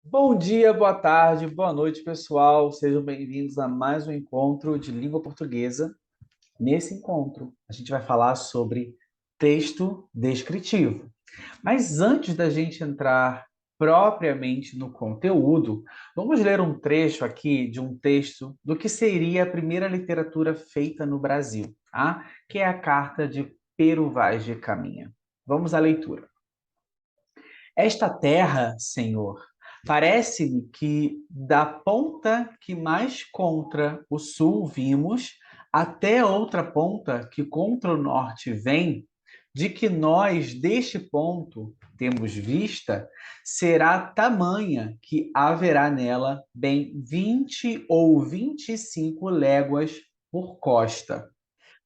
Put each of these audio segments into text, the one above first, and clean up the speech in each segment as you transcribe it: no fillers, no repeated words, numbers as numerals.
Bom dia, boa tarde, boa noite, pessoal. Sejam bem-vindos a mais um encontro de língua portuguesa. Nesse encontro, a gente vai falar sobre texto descritivo. Mas antes da gente entrar propriamente no conteúdo, vamos ler um trecho aqui de um texto do que seria a primeira literatura feita no Brasil, tá? Que é a Carta de Pero Vaz de Caminha. Vamos à leitura. Esta terra, Senhor, parece-me que da ponta que mais contra o sul vimos, até outra ponta que contra o norte vem, de que nós deste ponto temos vista, será tamanha que haverá nela bem 20 ou 25 léguas por costa.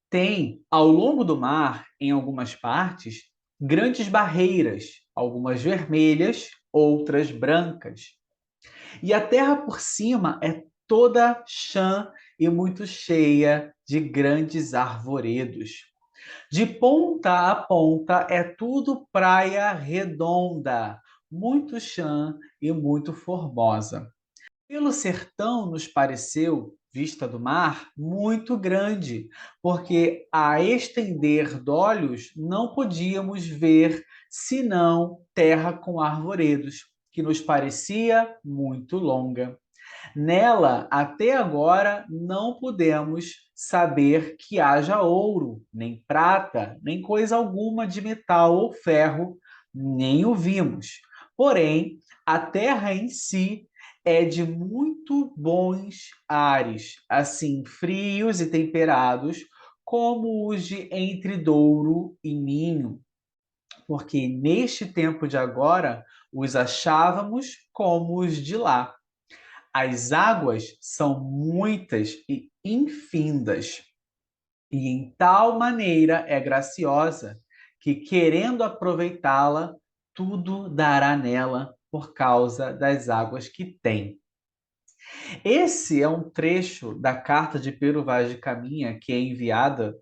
Tem, ao longo do mar, em algumas partes, grandes barreiras, algumas vermelhas, outras brancas. E a terra por cima é toda chã e muito cheia de grandes arvoredos. De ponta a ponta é tudo praia redonda, muito chã e muito formosa. Pelo sertão nos pareceu, vista do mar, muito grande, porque a estender dolhos não podíamos ver senão terra com arvoredos, que nos parecia muito longa. Nela, até agora, não pudemos saber que haja ouro, nem prata, nem coisa alguma de metal ou ferro, nem o vimos. Porém, a terra em si é de muito bons ares, assim frios e temperados, como os de entre Douro e Minho, porque neste tempo de agora os achávamos como os de lá. As águas são muitas e infindas, e em tal maneira é graciosa que, querendo aproveitá-la, tudo dará nela por causa das águas que tem. Esse é um trecho da carta de Pero Vaz de Caminha que é enviada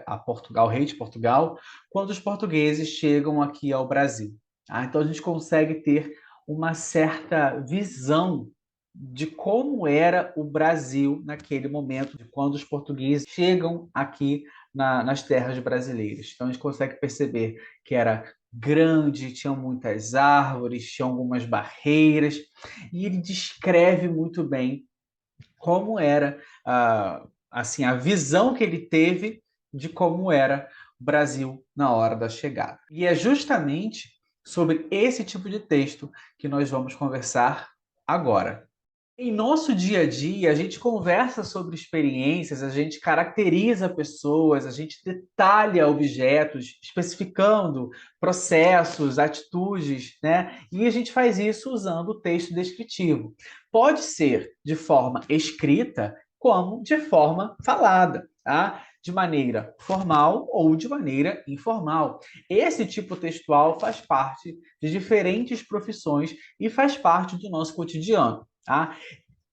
a Portugal, rei de Portugal, quando os portugueses chegam aqui ao Brasil. Tá? Então a gente consegue ter uma certa visão de como era o Brasil naquele momento, de quando os portugueses chegam aqui nas terras brasileiras. Então a gente consegue perceber que era grande, tinha muitas árvores, tinha algumas barreiras, e ele descreve muito bem como era assim a visão que ele teve de como era o Brasil na hora da chegada. E é justamente sobre esse tipo de texto que nós vamos conversar agora. Em nosso dia a dia, a gente conversa sobre experiências, a gente caracteriza pessoas, a gente detalha objetos, especificando processos, atitudes, né? E a gente faz isso usando o texto descritivo. Pode ser de forma escrita, como de forma falada, tá? De maneira formal ou de maneira informal. Esse tipo textual faz parte de diferentes profissões e faz parte do nosso cotidiano. Tá?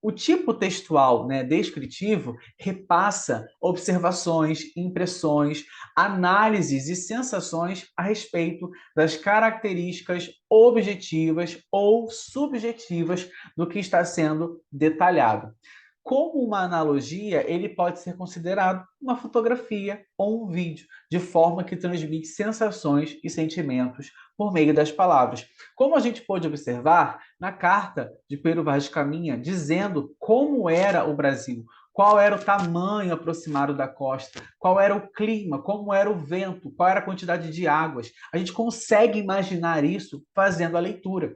O tipo textual, né, descritivo, repassa observações, impressões, análises e sensações a respeito das características objetivas ou subjetivas do que está sendo detalhado. Como uma analogia, ele pode ser considerado uma fotografia ou um vídeo, de forma que transmite sensações e sentimentos por meio das palavras. Como a gente pôde observar na carta de Pero Vaz de Caminha, dizendo como era o Brasil, qual era o tamanho aproximado da costa, qual era o clima, como era o vento, qual era a quantidade de águas. A gente consegue imaginar isso fazendo a leitura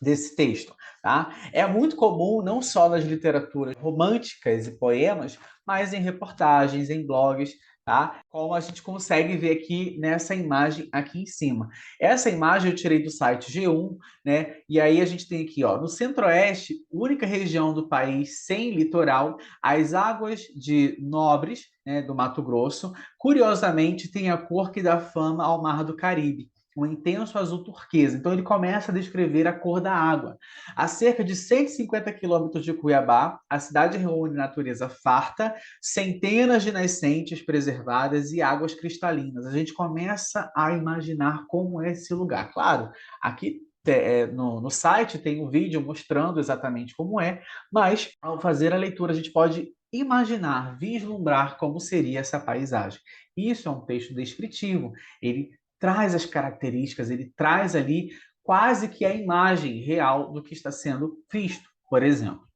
desse texto, tá? É muito comum não só nas literaturas românticas e poemas, mas em reportagens, em blogs, tá? Como a gente consegue ver aqui nessa imagem aqui em cima. Essa imagem eu tirei do site G1, né? E aí a gente tem aqui, ó, no Centro-Oeste, única região do país sem litoral, as águas de Nobres, né, do Mato Grosso, curiosamente tem a cor que dá fama ao Mar do Caribe, um intenso azul turquesa. Então ele começa a descrever a cor da água. A cerca de 150 quilômetros de Cuiabá, a cidade reúne natureza farta, centenas de nascentes preservadas e águas cristalinas. A gente começa a imaginar como é esse lugar. Claro, aqui no site tem um vídeo mostrando exatamente como é, mas ao fazer a leitura a gente pode imaginar, vislumbrar como seria essa paisagem. Isso é um texto descritivo, ele traz as características, ele traz ali quase que a imagem real do que está sendo visto, por exemplo.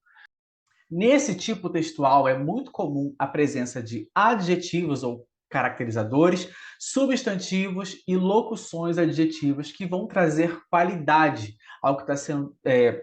Nesse tipo textual é muito comum a presença de adjetivos ou caracterizadores, substantivos e locuções adjetivas que vão trazer qualidade ao que está sendo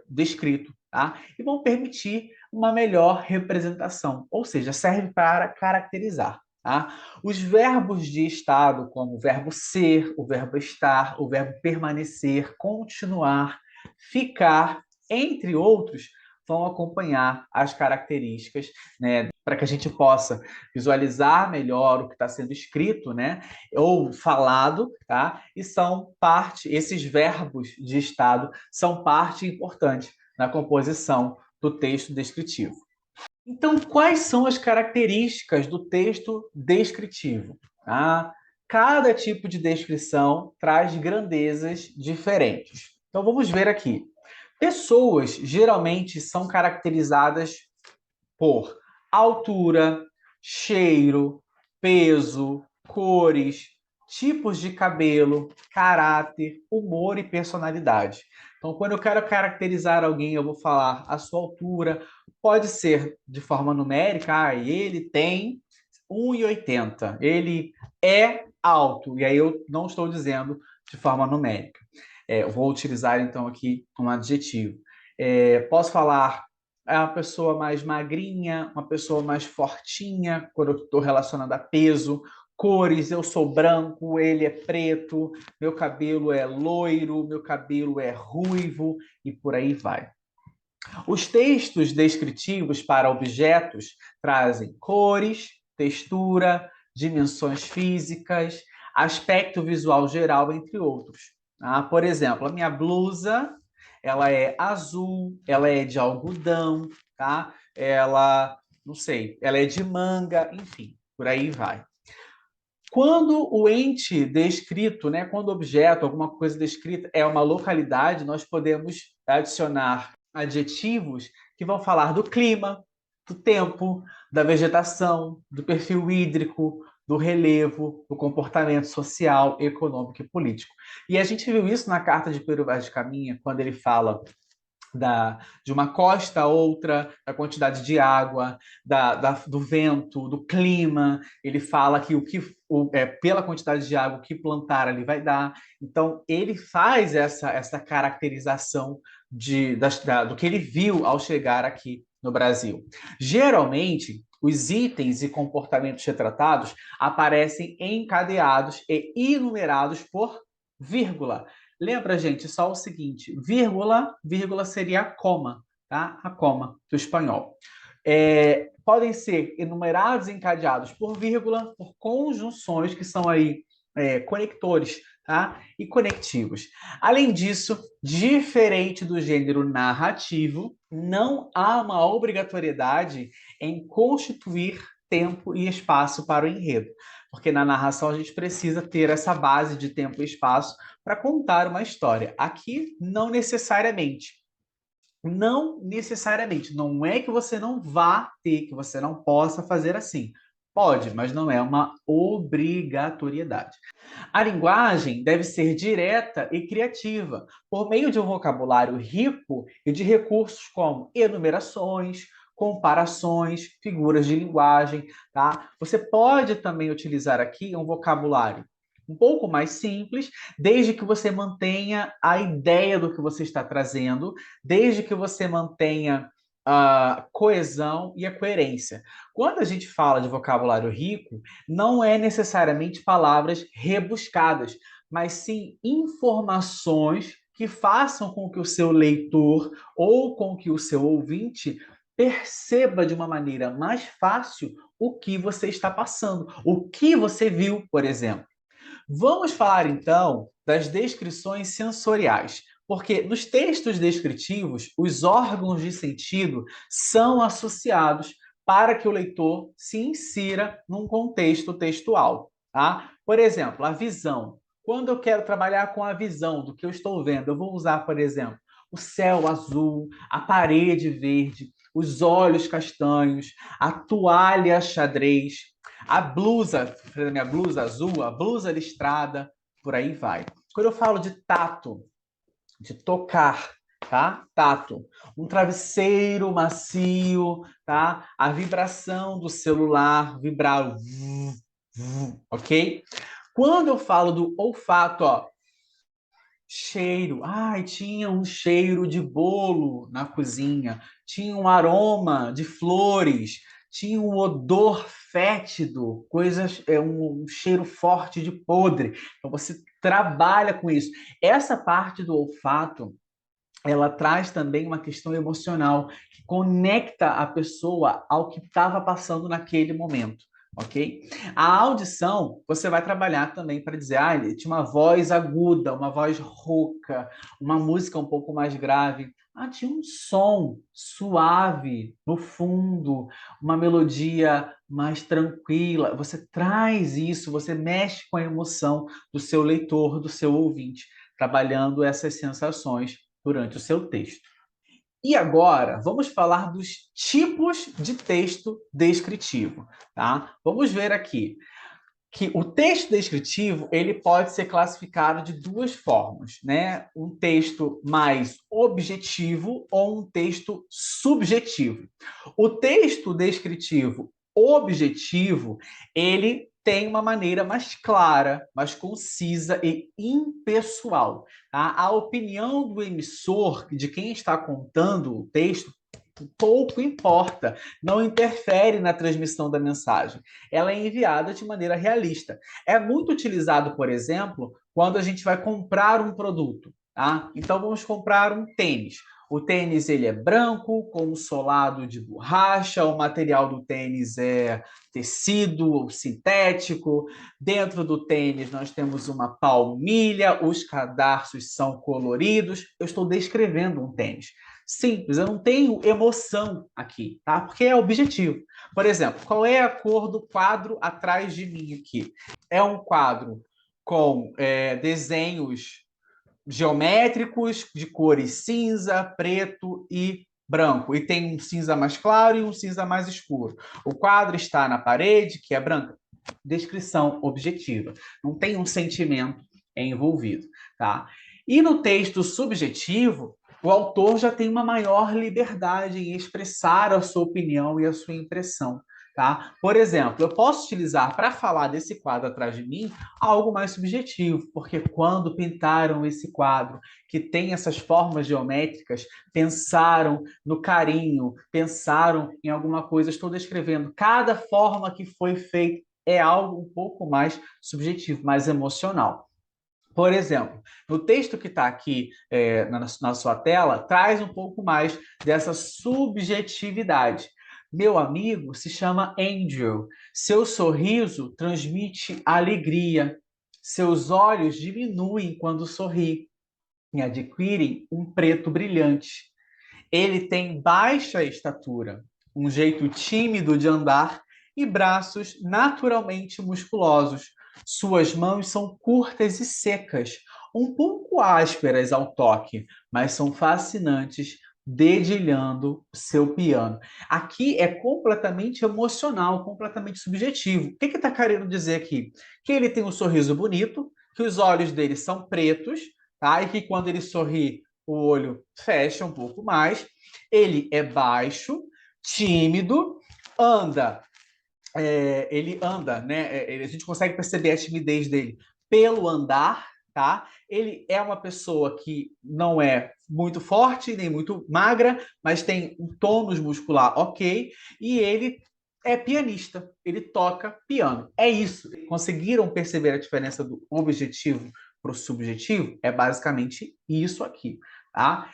descrito, tá? E vão permitir uma melhor representação, ou seja, serve para caracterizar. Tá? Os verbos de estado, como o verbo ser, o verbo estar, o verbo permanecer, continuar, ficar, entre outros, vão acompanhar as características, né, para que a gente possa visualizar melhor o que está sendo escrito, né, ou falado, tá? E são parte, esses verbos de estado são parte importante na composição do texto descritivo. Então, quais são as características do texto descritivo? Tá? Cada tipo de descrição traz grandezas diferentes. Então, vamos ver aqui. Pessoas geralmente são caracterizadas por altura, cheiro, peso, cores, tipos de cabelo, caráter, humor e personalidade. Então, quando eu quero caracterizar alguém, eu vou falar a sua altura, pode ser de forma numérica, ele tem 1,80, ele é alto, e aí eu não estou dizendo de forma numérica. Eu vou utilizar então aqui um adjetivo. Posso falar é uma pessoa mais magrinha, uma pessoa mais fortinha, quando eu estou relacionando a peso, cores, eu sou branco, ele é preto, meu cabelo é loiro, meu cabelo é ruivo e por aí vai. Os textos descritivos para objetos trazem cores, textura, dimensões físicas, aspecto visual geral, entre outros. Por exemplo, a minha blusa, ela é azul, ela é de algodão, tá? Ela, não sei, ela é de manga, enfim, por aí vai. Quando o ente descrito, né, quando o objeto, alguma coisa descrita é uma localidade, nós podemos adicionar adjetivos que vão falar do clima, do tempo, da vegetação, do perfil hídrico, do relevo, do comportamento social, econômico e político. E a gente viu isso na carta de Pero Vaz de Caminha, quando ele fala de uma costa a outra, da quantidade de água, do vento, do clima. Ele fala que pela quantidade de água, o que plantar ali vai dar. Então, ele faz essa caracterização do que ele viu ao chegar aqui no Brasil. Geralmente, os itens e comportamentos retratados aparecem encadeados e enumerados por vírgula. Lembra, gente, só o seguinte, vírgula, vírgula seria a coma, tá? A coma do espanhol. Podem ser enumerados e encadeados por vírgula, por conjunções que são aí conectores, tá? E conectivos. Além disso, diferente do gênero narrativo, não há uma obrigatoriedade em constituir tempo e espaço para o enredo, porque na narração a gente precisa ter essa base de tempo e espaço para contar uma história. Aqui, não necessariamente. Não necessariamente. Não é que você não vá ter, que você não possa fazer assim. Pode, mas não é uma obrigatoriedade. A linguagem deve ser direta e criativa, por meio de um vocabulário rico e de recursos como enumerações, comparações, figuras de linguagem, tá? Você pode também utilizar aqui um vocabulário um pouco mais simples, desde que você mantenha a ideia do que você está trazendo, desde que você mantenha a coesão e a coerência. Quando a gente fala de vocabulário rico, não é necessariamente palavras rebuscadas, mas sim informações que façam com que o seu leitor ou com que o seu ouvinte perceba de uma maneira mais fácil o que você está passando, o que você viu, por exemplo. Vamos falar então das descrições sensoriais, porque nos textos descritivos, os órgãos de sentido são associados para que o leitor se insira num contexto textual. Tá? Por exemplo, a visão. Quando eu quero trabalhar com a visão do que eu estou vendo, eu vou usar, por exemplo, o céu azul, a parede verde, os olhos castanhos, a toalha xadrez, a blusa, a minha blusa azul, a blusa listrada, por aí vai. Quando eu falo de tato, de tocar, tá? Tato. Um travesseiro macio, tá? A vibração do celular, vibrar, ok? Quando eu falo do olfato, ó, cheiro. Ai, tinha um cheiro de bolo na cozinha, tinha um aroma de flores, tinha um odor fétido, coisas, um cheiro forte de podre. Então você trabalha com isso. Essa parte do olfato, ela traz também uma questão emocional que conecta a pessoa ao que estava passando naquele momento, ok? A audição, você vai trabalhar também para dizer, ah, ele tinha uma voz aguda, uma voz rouca, uma música um pouco mais grave. Ah, tinha um som suave no fundo, uma melodia mais tranquila. Você traz isso, você mexe com a emoção do seu leitor, do seu ouvinte, trabalhando essas sensações durante o seu texto. E agora, vamos falar dos tipos de texto descritivo, tá? Vamos ver aqui que o texto descritivo, ele pode ser classificado de duas formas, né? Um texto mais objetivo ou um texto subjetivo. O texto descritivo objetivo, ele tem uma maneira mais clara, mais concisa e impessoal. Tá? A opinião do emissor, de quem está contando o texto, pouco importa, não interfere na transmissão da mensagem. Ela é enviada de maneira realista. É muito utilizado, por exemplo, quando a gente vai comprar um produto. Tá? Então, vamos comprar um tênis. O tênis ele é branco, com um solado de borracha, o material do tênis é tecido sintético. Dentro do tênis nós temos uma palmilha, os cadarços são coloridos. Eu estou descrevendo um tênis. Simples, eu não tenho emoção aqui, tá? Porque é objetivo. Por exemplo, qual é a cor do quadro atrás de mim aqui? É um quadro com desenhos geométricos de cores cinza, preto e branco. E tem um cinza mais claro e um cinza mais escuro. O quadro está na parede, que é branca. Descrição objetiva. Não tem um sentimento envolvido, tá? E no texto subjetivo, o autor já tem uma maior liberdade em expressar a sua opinião e a sua impressão. Tá? Por exemplo, eu posso utilizar para falar desse quadro atrás de mim algo mais subjetivo, porque quando pintaram esse quadro, que tem essas formas geométricas, pensaram no carinho, pensaram em alguma coisa, estou descrevendo cada forma que foi feita é algo um pouco mais subjetivo, mais emocional. Por exemplo, no texto que está aqui na sua tela, traz um pouco mais dessa subjetividade. Meu amigo se chama Angel. Seu sorriso transmite alegria. Seus olhos diminuem quando sorri e adquirem um preto brilhante. Ele tem baixa estatura, um jeito tímido de andar e braços naturalmente musculosos. Suas mãos são curtas e secas, um pouco ásperas ao toque, mas são fascinantes, dedilhando seu piano. Aqui é completamente emocional, completamente subjetivo. O que está querendo dizer aqui? Que ele tem um sorriso bonito, que os olhos dele são pretos, tá? E que quando ele sorri, o olho fecha um pouco mais. Ele é baixo, tímido, anda ele anda, né? A gente consegue perceber a timidez dele pelo andar, tá? Ele é uma pessoa que não é muito forte nem muito magra, mas tem um tônus muscular ok, e ele é pianista, ele toca piano. É isso. Conseguiram perceber a diferença do objetivo para o subjetivo? É basicamente isso aqui, tá?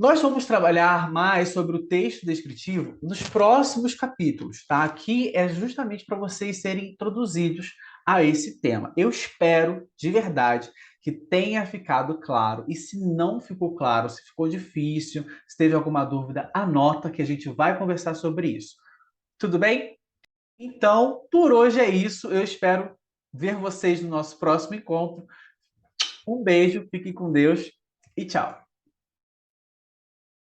Nós vamos trabalhar mais sobre o texto descritivo nos próximos capítulos, tá? Aqui é justamente para vocês serem introduzidos a esse tema. Eu espero, de verdade, que tenha ficado claro. E se não ficou claro, se ficou difícil, se teve alguma dúvida, anota que a gente vai conversar sobre isso. Tudo bem? Então, por hoje é isso. Eu espero ver vocês no nosso próximo encontro. Um beijo, fiquem com Deus e tchau.